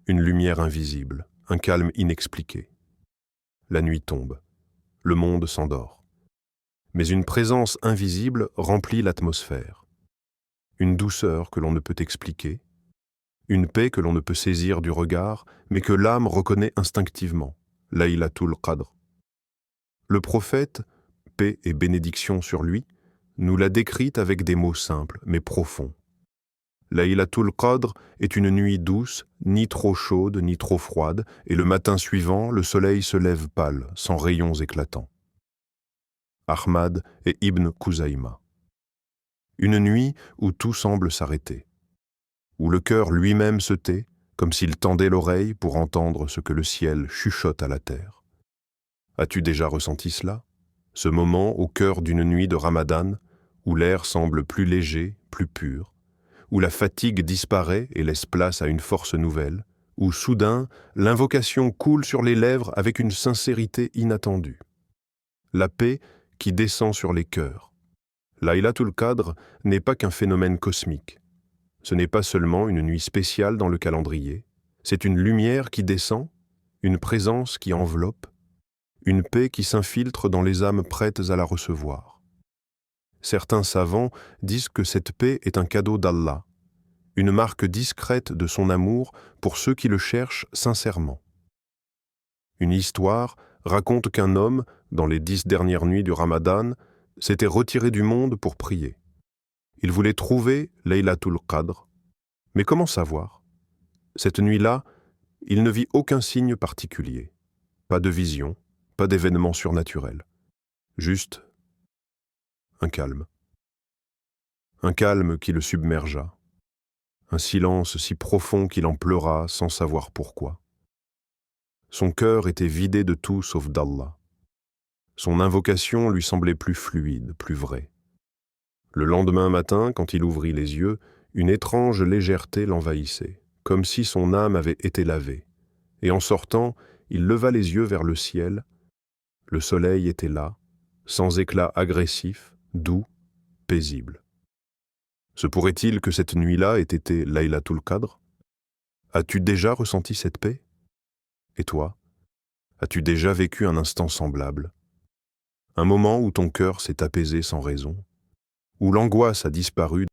Une lumière invisible, un calme inexpliqué. La nuit tombe, le monde s'endort. Mais une présence invisible remplit l'atmosphère. Une douceur que l'on ne peut expliquer, une paix que l'on ne peut saisir du regard, mais que l'âme reconnaît instinctivement, Laylatul Qadr. Le prophète, paix et bénédiction sur lui, nous l'a décrite avec des mots simples mais profonds. Laylatul Qadr est une nuit douce, ni trop chaude ni trop froide, et le matin suivant, le soleil se lève pâle, sans rayons éclatants. Ahmad et Ibn Khuzaïma. Une nuit où tout semble s'arrêter, où le cœur lui-même se tait, comme s'il tendait l'oreille pour entendre ce que le ciel chuchote à la terre. As-tu déjà ressenti cela? Ce moment au cœur d'une nuit de Ramadan, où l'air semble plus léger, plus pur, où la fatigue disparaît et laisse place à une force nouvelle, où soudain, l'invocation coule sur les lèvres avec une sincérité inattendue. La paix qui descend sur les cœurs. Laylatul Qadr n'est pas qu'un phénomène cosmique. Ce n'est pas seulement une nuit spéciale dans le calendrier, c'est une lumière qui descend, une présence qui enveloppe, une paix qui s'infiltre dans les âmes prêtes à la recevoir. Certains savants disent que cette paix est un cadeau d'Allah, une marque discrète de son amour pour ceux qui le cherchent sincèrement. Une histoire raconte qu'un homme, dans les 10 dernières nuits du Ramadan, s'était retiré du monde pour prier. Il voulait trouver Laylatul Qadr. Mais comment savoir? Cette nuit-là, il ne vit aucun signe particulier. Pas de vision, pas d'événement surnaturel. Juste un calme. Un calme qui le submergea. Un silence si profond qu'il en pleura sans savoir pourquoi. Son cœur était vidé de tout sauf d'Allah. Son invocation lui semblait plus fluide, plus vraie. Le lendemain matin, quand il ouvrit les yeux, une étrange légèreté l'envahissait, comme si son âme avait été lavée. Et en sortant, il leva les yeux vers le ciel. Le soleil était là, sans éclat agressif, doux, paisible. Se pourrait-il que cette nuit-là ait été Laylatul Qadr? As-tu déjà ressenti cette paix? Et toi, as-tu déjà vécu un instant semblable? Un moment où ton cœur s'est apaisé sans raison, où l'angoisse a disparu